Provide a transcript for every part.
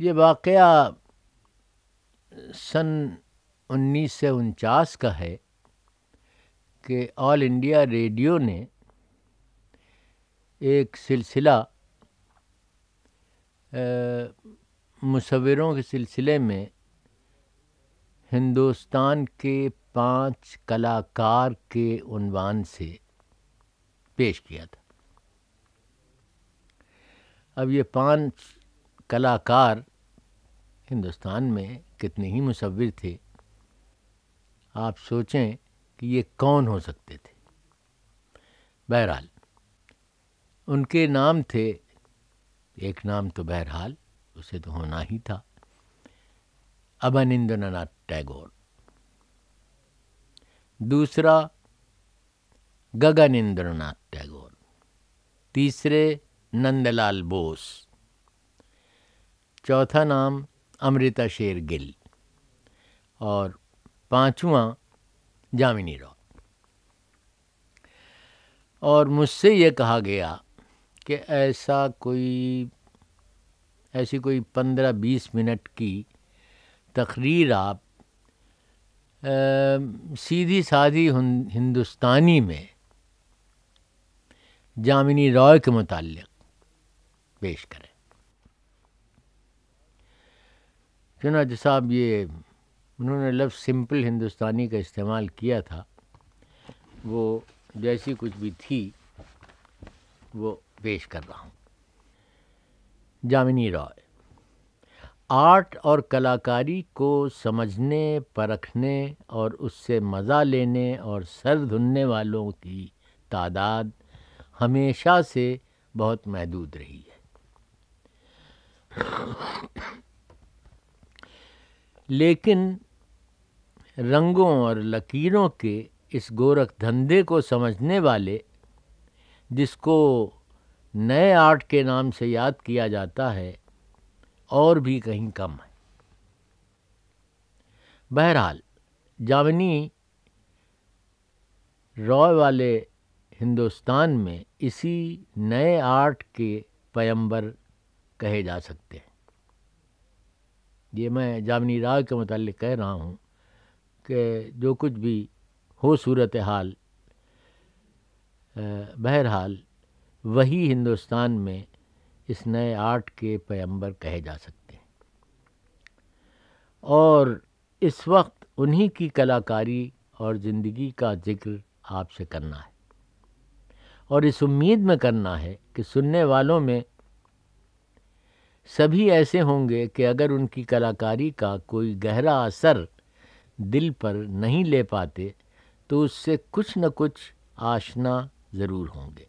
یہ واقعہ سن 1949 کا ہے کہ آل انڈیا ریڈیو نے ایک سلسلہ مصوروں کے سلسلے میں ہندوستان کے 5 کلاکار کے عنوان سے پیش کیا تھا۔ اب یہ 5 کلاکار ہندوستان میں کتنے ہی مصور تھے، آپ سوچیں کہ یہ کون ہو سکتے تھے۔ بہرحال ان کے نام تھے، ایک نام تو بہرحال اسے تو ہونا ہی تھا، ابھنندر ناتھ ٹیگور، دوسرا گگنندر ناتھ ٹیگور، تیسرے نند لال بوس، چوتھا نام امرتا شیر گل اور 5واں جامنی راؤ۔ اور مجھ سے یہ کہا گیا کہ ایسی کوئی 15-20 منٹ کی تقریر آپ سیدھی سادھی ہندوستانی میں جامنی راؤ کے متعلق پیش کریں۔ چنانچہ صاحب انہوں نے لفظ سمپل ہندوستانی کا استعمال کیا تھا، وہ جیسی کچھ بھی تھی وہ پیش کر رہا ہوں۔ جامنی راؤ آرٹ اور کلاکاری کو سمجھنے، پرکھنے اور اس سے مزہ لینے اور سر دھننے والوں کی تعداد ہمیشہ سے بہت محدود رہی ہے، لیکن رنگوں اور لکیروں کے اس گورکھ دھندے کو سمجھنے والے، جس کو نئے آرٹ کے نام سے یاد کیا جاتا ہے، اور بھی کہیں کم ہے۔ بہرحال جامنی راؤ والے ہندوستان میں اسی نئے آرٹ کے پیمبر کہے جا سکتے ہیں۔ یہ میں جامنی راؤ کے متعلق کہہ رہا ہوں کہ جو کچھ بھی ہو صورتحال، بہرحال وہی ہندوستان میں اس نئے آرٹ کے پیمبر کہے جا سکتے ہیں، اور اس وقت انہی کی کلاکاری اور زندگی کا ذکر آپ سے کرنا ہے، اور اس امید میں کرنا ہے کہ سننے والوں میں سبھی ایسے ہوں گے کہ اگر ان کی کلاکاری کا کوئی گہرا اثر دل پر نہیں لے پاتے تو اس سے کچھ نہ کچھ آشنا ضرور ہوں گے،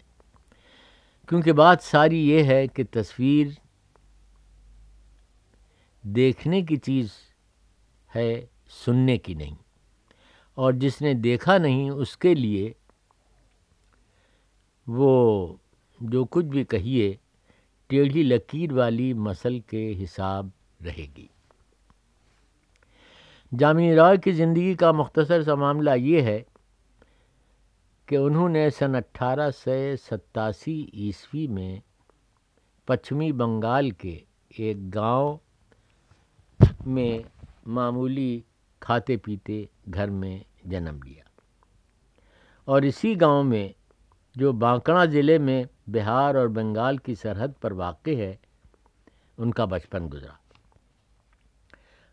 کیونکہ بات ساری یہ ہے کہ تصویر دیکھنے کی چیز ہے، سننے کی نہیں، اور جس نے دیکھا نہیں اس کے لیے وہ جو کچھ بھی کہیے ٹیڑھی لکیر والی مثل کے حساب رہے گی۔ جامنی راؤ کی زندگی کا مختصر سا معاملہ یہ ہے کہ انہوں نے سن 1887 میں پچھمی بنگال کے ایک گاؤں میں معمولی کھاتے پیتے گھر میں جنم لیا، اور اسی گاؤں میں جو بانکڑا ضلع میں بہار اور بنگال کی سرحد پر واقع ہے ان کا بچپن گزرا۔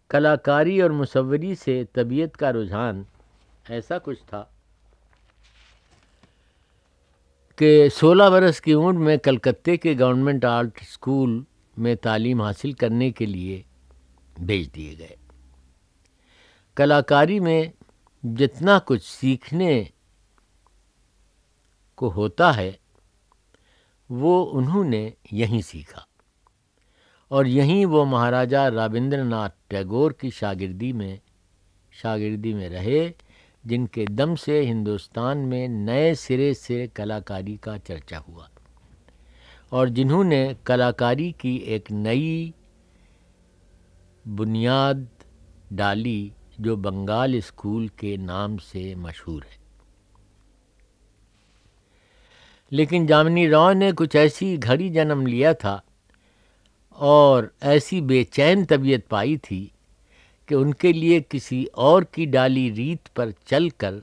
کلاکاری اور مصوری سے طبیعت کا رجحان ایسا کچھ تھا کہ 16 برس کی عمر میں کلکتے کے گورنمنٹ آرٹ اسکول میں تعلیم حاصل کرنے کے لیے بھیج دیے گئے۔ کلاکاری میں جتنا کچھ سیکھنے کو ہوتا ہے وہ انہوں نے یہیں سیکھا، اور یہیں وہ مہاراجا رابندر ناتھ ٹیگور کی شاگردی میں رہے، جن کے دم سے ہندوستان میں نئے سرے سے کلاکاری کا چرچا ہوا، اور جنہوں نے کلاکاری کی ایک نئی بنیاد ڈالی جو بنگال اسکول کے نام سے مشہور ہے۔ لیکن جامنی راؤ نے کچھ ایسی گھڑی جنم لیا تھا اور ایسی بے چین طبیعت پائی تھی کہ ان کے لیے کسی اور کی ڈالی ریت پر چل کر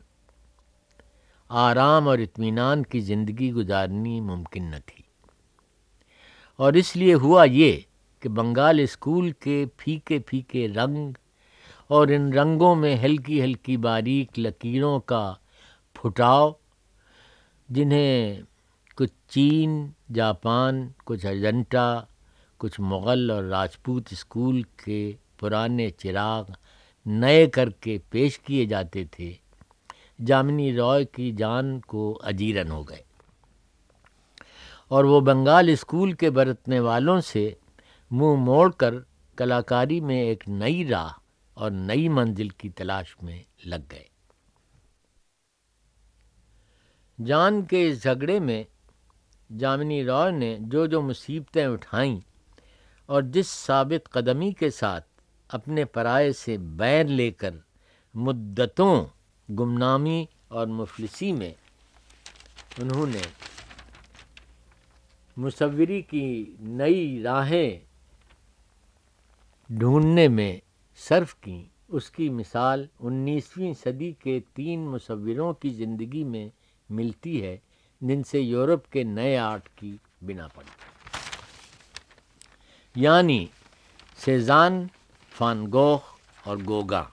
آرام اور اطمینان کی زندگی گزارنی ممکن نہ تھی۔ اور اس لیے ہوا یہ کہ بنگال اسکول کے پھیکے پھیکے رنگ اور ان رنگوں میں ہلکی ہلکی باریک لکیروں کا پھٹاؤ، جنہیں کچھ چین، جاپان، کچھ اجنٹا، کچھ مغل اور راجپوت اسکول کے پرانے چراغ نئے کر کے پیش کیے جاتے تھے، جامنی رائے کی جان کو اجیرن ہو گئے، اور وہ بنگال اسکول کے برتنے والوں سے منہ موڑ کر کلاکاری میں ایک نئی راہ اور نئی منزل کی تلاش میں لگ گئے۔ جان کے اس جھگڑے میں جامنی رائے نے جو مصیبتیں اٹھائیں اور جس ثابت قدمی کے ساتھ اپنے پرائے سے بیر لے کر مدتوں گمنامی اور مفلسی میں انہوں نے مصوری کی نئی راہیں ڈھونڈنے میں صرف کیں، اس کی مثال 19ویں صدی کے 3 مصوروں کی زندگی میں ملتی ہے جن سے یورپ کے نئے آرٹ کی بنا پڑی، یعنی سیزان، فان گوخ اور گوگا،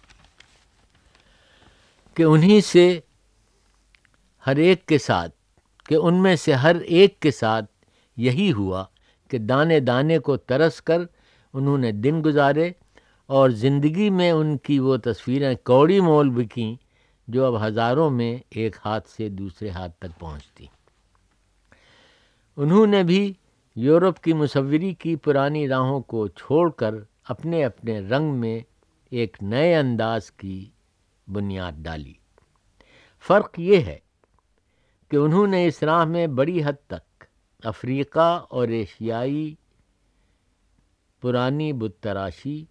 کہ انہی سے ہر ایک کے ساتھ کہ ان میں سے ہر ایک کے ساتھ یہی ہوا کہ دانے دانے کو ترس کر انہوں نے دن گزارے، اور زندگی میں ان کی وہ تصویریں کوڑی مول بکیں جو اب ہزاروں میں ایک ہاتھ سے دوسرے ہاتھ تک پہنچتی۔ انہوں نے بھی یورپ کی مصوری کی پرانی راہوں کو چھوڑ کر اپنے اپنے رنگ میں ایک نئے انداز کی بنیاد ڈالی۔ فرق یہ ہے کہ انہوں نے اس راہ میں بڑی حد تک افریقہ اور ایشیائی پرانی بت تراشی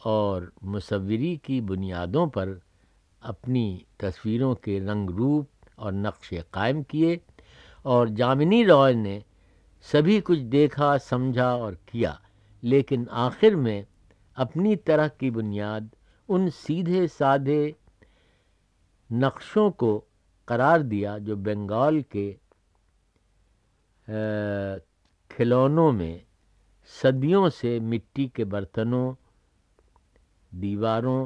اور مصوری کی بنیادوں پر اپنی تصویروں کے رنگ روپ اور نقشے قائم کیے، اور جامنی رائے نے سبھی کچھ دیکھا، سمجھا اور کیا، لیکن آخر میں اپنی طرح کی بنیاد ان سیدھے سادھے نقشوں کو قرار دیا جو بنگال کے کھلونوں میں صدیوں سے مٹی کے برتنوں، دیواروں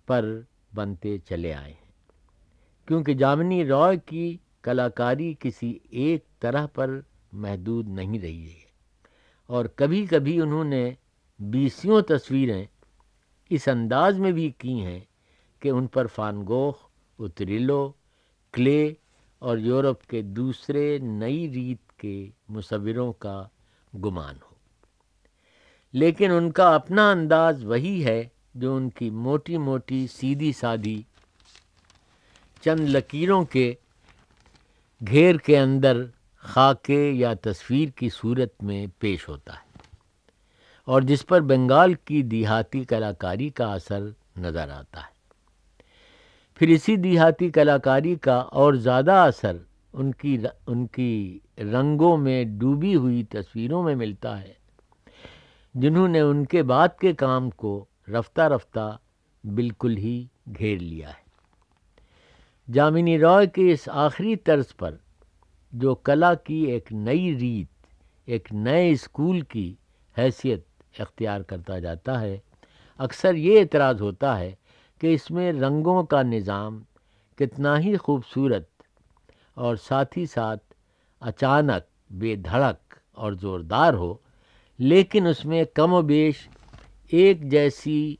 پر بنتے چلے آئے ہیں، کیونکہ جامنی رائے کی کلاکاری کسی ایک طرح پر محدود نہیں رہی ہے، اور کبھی کبھی انہوں نے 20 تصویریں اس انداز میں بھی کی ہیں کہ ان پر فان گوخ، اوتریلو، کلے اور یورپ کے دوسرے نئی ریت کے مصوروں کا گمان ہو، لیکن ان کا اپنا انداز وہی ہے جو ان کی موٹی موٹی سیدھی سادھی چند لکیروں کے گھیر کے اندر خاکے یا تصویر کی صورت میں پیش ہوتا ہے، اور جس پر بنگال کی دیہاتی کلاکاری کا اثر نظر آتا ہے۔ پھر اسی دیہاتی کلاکاری کا اور زیادہ اثر ان کی رنگوں میں ڈوبی ہوئی تصویروں میں ملتا ہے، جنہوں نے ان کے بعد کے کام کو رفتہ رفتہ بالکل ہی گھیر لیا ہے۔ جامنی رائے کے اس آخری طرز پر جو کلا کی ایک نئی ریت، ایک نئے اسکول کی حیثیت اختیار کرتا جاتا ہے، اکثر یہ اعتراض ہوتا ہے کہ اس میں رنگوں کا نظام کتنا ہی خوبصورت اور ساتھ ہی ساتھ اچانک بے دھڑک اور زوردار ہو، لیکن اس میں کم و بیش ایک جیسی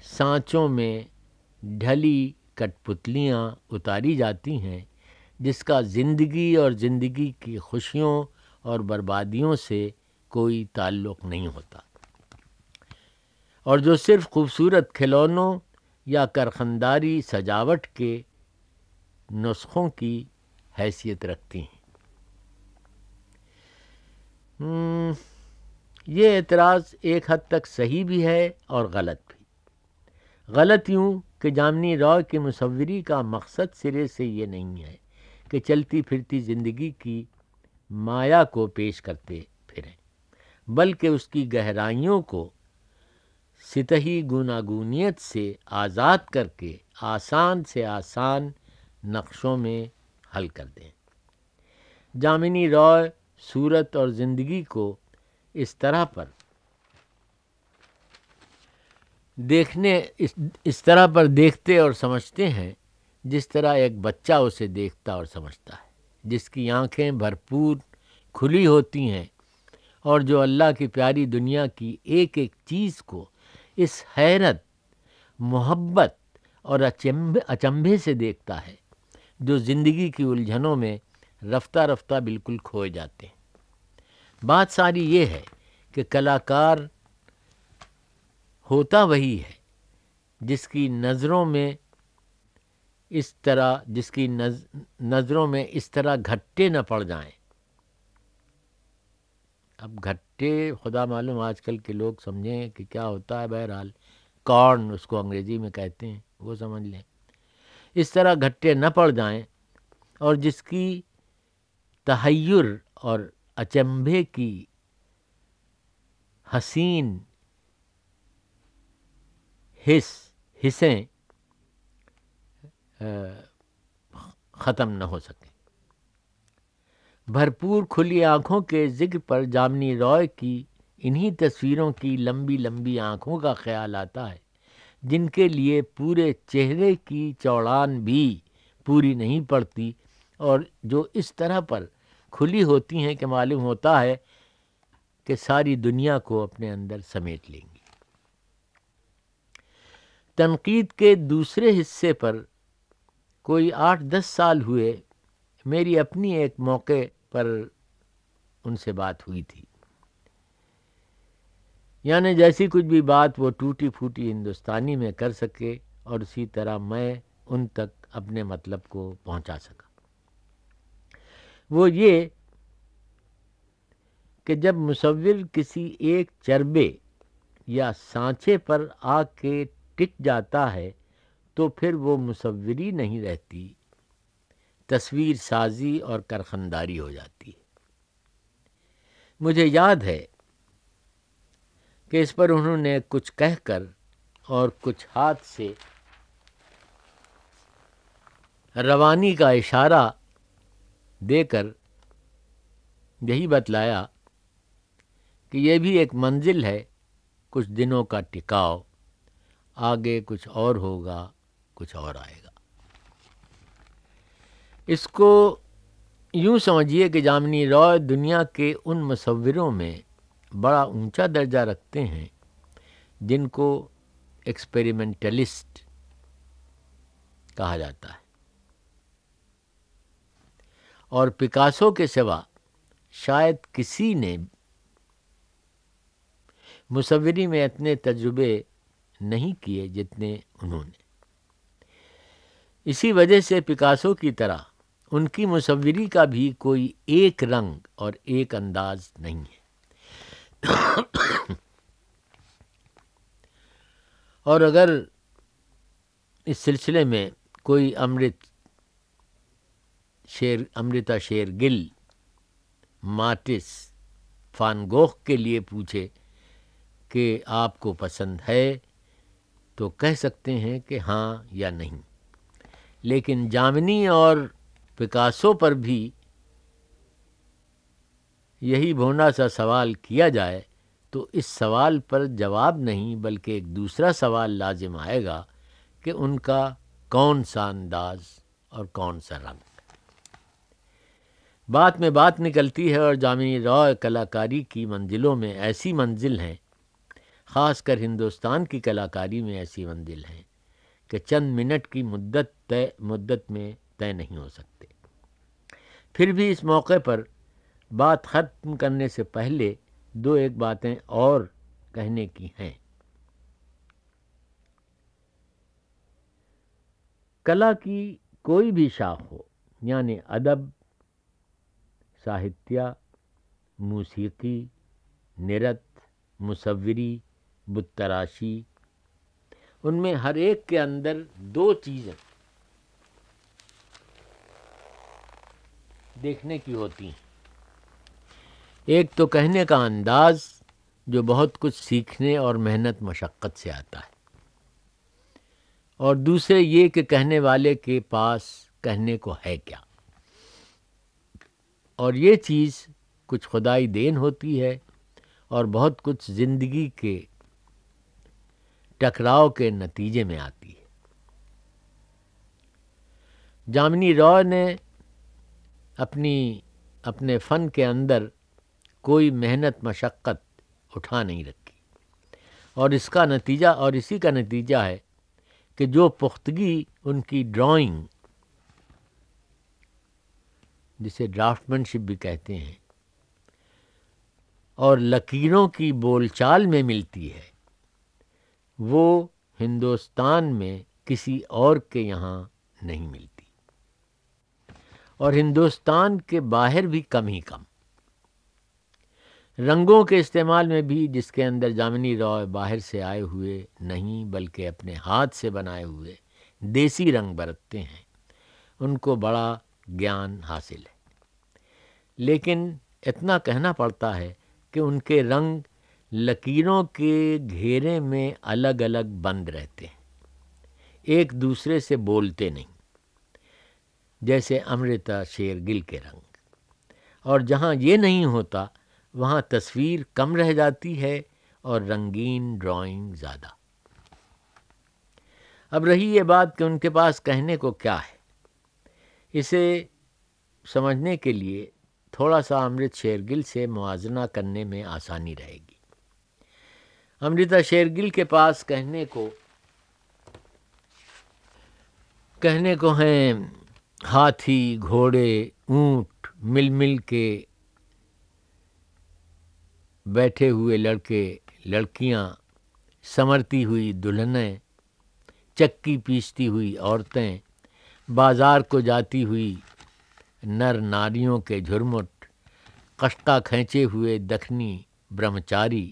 سانچوں میں ڈھلی کٹ پتلیاں اتاری جاتی ہیں، جس کا زندگی اور زندگی کی خوشیوں اور بربادیوں سے کوئی تعلق نہیں ہوتا، اور جو صرف خوبصورت کھلونوں یا کرخنداری سجاوٹ کے نسخوں کی حیثیت رکھتی ہیں۔ یہ اعتراض ایک حد تک صحیح بھی ہے اور غلط بھی۔ غلط یوں کہ جامنی رائے کی مصوری کا مقصد سرے سے یہ نہیں ہے کہ چلتی پھرتی زندگی کی مایا کو پیش کرتے پھریں، بلکہ اس کی گہرائیوں کو سطحی گوناگونیت سے آزاد کر کے آسان سے آسان نقشوں میں حل کر دیں۔ جامنی رائے صورت اور زندگی کو اس طرح پر دیکھتے اور سمجھتے ہیں جس طرح ایک بچہ اسے دیکھتا اور سمجھتا ہے، جس کی آنکھیں بھرپور کھلی ہوتی ہیں اور جو اللہ کی پیاری دنیا کی ایک ایک چیز کو اس حیرت، محبت اور اچنبھے سے دیکھتا ہے جو زندگی کی الجھنوں میں رفتہ رفتہ بالکل کھوئے جاتے ہیں۔ بات ساری یہ ہے کہ کلاکار ہوتا وہی ہے جس کی نظروں میں اس طرح گھٹے نہ پڑ جائیں۔ اب گھٹے خدا معلوم آج کل کے لوگ سمجھیں کہ کیا ہوتا ہے، بہرحال کارن اس کو انگریزی میں کہتے ہیں، وہ سمجھ لیں۔ اس طرح گھٹے نہ پڑ جائیں اور جس کی تحیر اور اچنبھے کی حسین حصیں ختم نہ ہو سکیں۔ بھرپور کھلی آنکھوں کے ذکر پر جامنی رائے کی انہی تصویروں کی لمبی لمبی آنکھوں کا خیال آتا ہے جن کے لیے پورے چہرے کی چوڑان بھی پوری نہیں پڑتی اور جو اس طرح پر کھلی ہوتی ہیں کہ معلوم ہوتا ہے کہ ساری دنیا کو اپنے اندر سمیٹ لیں گی۔ تنقید کے دوسرے حصے پر کوئی 8-10 سال ہوئے میری اپنی ایک موقع پر ان سے بات ہوئی تھی، یعنی جیسی کچھ بھی بات وہ ٹوٹی پھوٹی ہندوستانی میں کر سکے اور اسی طرح میں ان تک اپنے مطلب کو پہنچا سکا۔ وہ یہ کہ جب مصور کسی ایک چربے یا سانچے پر آ کے ٹک جاتا ہے تو پھر وہ مصوری نہیں رہتی، تصویر سازی اور کارخانداری ہو جاتی ہے۔ مجھے یاد ہے کہ اس پر انہوں نے کچھ کہہ کر اور کچھ ہاتھ سے روانی کا اشارہ دے کر یہی بتلایا کہ یہ بھی ایک منزل ہے، کچھ دنوں کا ٹکاؤ، آگے کچھ اور ہوگا، کچھ اور آئے گا۔ اس کو یوں سمجھیے کہ جامنی رائے دنیا کے ان مصوروں میں بڑا اونچا درجہ رکھتے ہیں جن کو ایکسپیریمنٹلسٹ کہا جاتا ہے، اور پکاسو کے سوا شاید کسی نے مصوری میں اتنے تجربے نہیں کیے جتنے انہوں نے۔ اسی وجہ سے پکاسو کی طرح ان کی مصوری کا بھی کوئی ایک رنگ اور ایک انداز نہیں ہے۔ اور اگر اس سلسلے میں کوئی امرتا شیرگل، مارٹس، فان گوخ کے لیے پوچھے کہ آپ کو پسند ہے تو کہہ سکتے ہیں کہ ہاں یا نہیں، لیکن جامنی اور پکاسو پر بھی یہی بھونڈا سا سوال کیا جائے تو اس سوال پر جواب نہیں بلکہ ایک دوسرا سوال لازم آئے گا کہ ان کا کون سا انداز اور کون سا رنگ۔ بات میں بات نکلتی ہے اور جامنی رائے کلاکاری کی منزلوں میں ایسی منزل ہیں، خاص کر ہندوستان کی کلاکاری میں ایسی منزل ہیں کہ چند منٹ کی مدت میں طے نہیں ہو سکتے۔ پھر بھی اس موقع پر بات ختم کرنے سے پہلے دو ایک باتیں اور کہنے کی ہیں۔ کلا کی کوئی بھی شاخ ہو، یعنی ادب، ساہتیہ، موسیقی، نرت، مصوری، بت تراشی، ان میں ہر ایک کے اندر دو چیزیں دیکھنے کی ہوتی ہیں۔ ایک تو کہنے کا انداز جو بہت کچھ سیکھنے اور محنت مشقت سے آتا ہے، اور دوسرے یہ کہ کہنے والے کے پاس کہنے کو ہے کیا، اور یہ چیز کچھ خدائی دین ہوتی ہے اور بہت کچھ زندگی کے ٹکراؤ کے نتیجے میں آتی ہے۔ جامنی رائے نے اپنے فن کے اندر کوئی محنت مشقت اٹھا نہیں رکھی، اور اسی کا نتیجہ ہے کہ جو پختگی ان کی ڈرائنگ، جسے ڈرافٹ مین شپ بھی کہتے ہیں، اور لکیروں کی بول چال میں ملتی ہے، وہ ہندوستان میں کسی اور کے یہاں نہیں ملتی، اور ہندوستان کے باہر بھی کم ہی کم۔ رنگوں کے استعمال میں بھی جس کے اندر جامنی رائے باہر سے آئے ہوئے نہیں بلکہ اپنے ہاتھ سے بنائے ہوئے دیسی رنگ برتتے ہیں، ان کو بڑا گیان حاصل ہے، لیکن اتنا کہنا پڑتا ہے کہ ان کے رنگ لکیروں کے گھیرے میں الگ الگ بند رہتے ہیں، ایک دوسرے سے بولتے نہیں، جیسے امرتا شیرگل کے رنگ۔ اور جہاں یہ نہیں ہوتا وہاں تصویر کم رہ جاتی ہے اور رنگین ڈرائنگ زیادہ۔ اب رہی یہ بات کہ ان کے پاس کہنے کو کیا ہے، اسے سمجھنے کے لیے تھوڑا سا امرت شیرگل سے موازنہ کرنے میں آسانی رہے گی۔ امرتا شیرگل کے پاس کہنے کو ہیں ہاتھی، گھوڑے، اونٹ، مل مل کے بیٹھے ہوئے لڑکے، لڑکیاں، سنورتی ہوئی دلہنیں، چکی پیستی ہوئی عورتیں، بازار کو جاتی ہوئی نر ناریوں کے جھرمٹ، قشقہ کھینچے ہوئے دکھنی برہمچاری،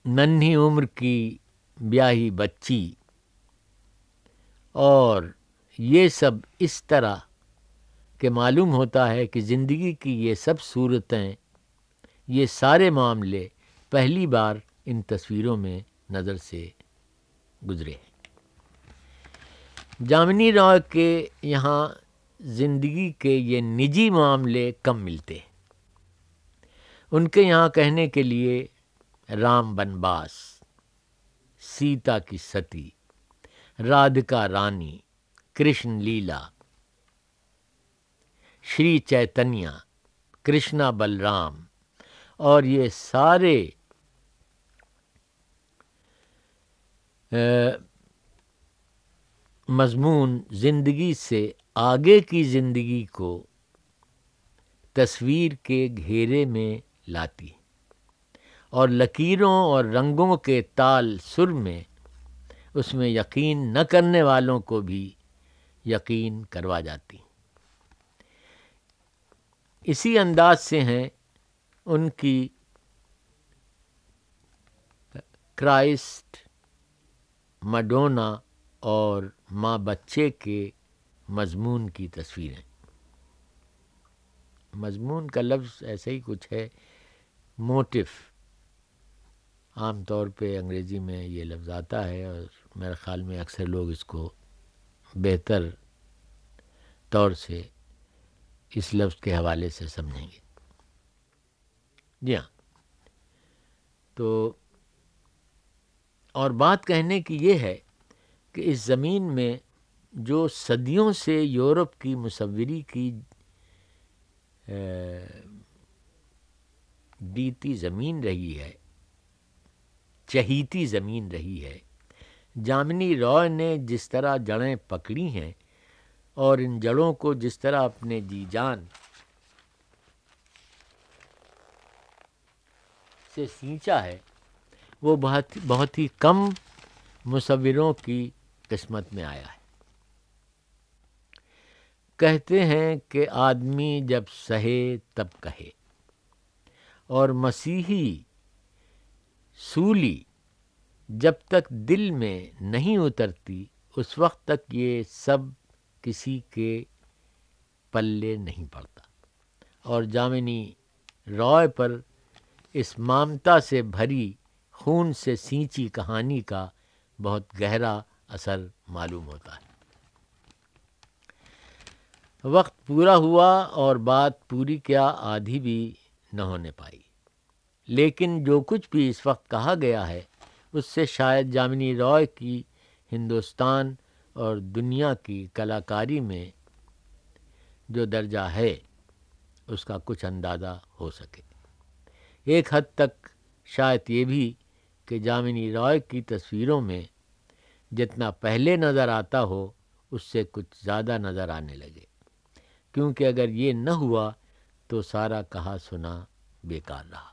ننھی عمر کی بیاہی بچی، اور یہ سب اس طرح کہ معلوم ہوتا ہے کہ زندگی کی یہ سب صورتیں، یہ سارے معاملے پہلی بار ان تصویروں میں نظر سے گزرے ہیں۔ جامنی رائے کے یہاں زندگی کے یہ نجی معاملے کم ملتے ہیں، ان کے یہاں کہنے کے لیے رام بنواس، سیتا کی ستی، رادھکا رانی، کرشن لیلا، شری چیتنیہ، کرشنا بلرام، اور یہ سارے مضمون زندگی سے آگے کی زندگی کو تصویر کے گھیرے میں لاتی ہے، اور لکیروں اور رنگوں کے تال سر میں اس میں یقین نہ کرنے والوں کو بھی یقین کروا جاتی۔ اسی انداز سے ہیں ان کی کرائسٹ، مڈونا اور ماں بچے کے مضمون کی تصویریں۔ مضمون کا لفظ ایسے ہی کچھ ہے، موٹف، عام طور پہ انگریزی میں یہ لفظ آتا ہے، اور میرے خیال میں اکثر لوگ اس کو بہتر طور سے اس لفظ کے حوالے سے سمجھیں گے۔ جی ہاں، تو اور بات کہنے کی یہ ہے کہ اس زمین میں جو صدیوں سے یورپ کی مصوری کی بیتی زمین رہی ہے، چہیتی زمین رہی ہے، جامنی رائے نے جس طرح جڑیں پکڑی ہیں اور ان جڑوں کو جس طرح اپنے جی جان سے سینچا ہے، وہ بہت ہی کم مصوروں کی قسمت میں آیا ہے۔ کہتے ہیں کہ آدمی جب سہے تب کہے، اور مسیحی سولی جب تک دل میں نہیں اترتی اس وقت تک یہ سب کسی کے پلے نہیں پڑتا، اور جامنی رائے پر اس مامتا سے بھری خون سے سینچی کہانی کا بہت گہرا اثر معلوم ہوتا ہے۔ وقت پورا ہوا اور بات پوری کیا آدھی بھی نہ ہونے پائی، لیکن جو کچھ بھی اس وقت کہا گیا ہے اس سے شاید جامنی رائے کی ہندوستان اور دنیا کی کلاکاری میں جو درجہ ہے اس کا کچھ اندازہ ہو سکے۔ ایک حد تک شاید یہ بھی کہ جامنی رائے کی تصویروں میں جتنا پہلے نظر آتا ہو اس سے کچھ زیادہ نظر آنے لگے، کیونکہ اگر یہ نہ ہوا تو سارا کہا سنا بیکار رہا۔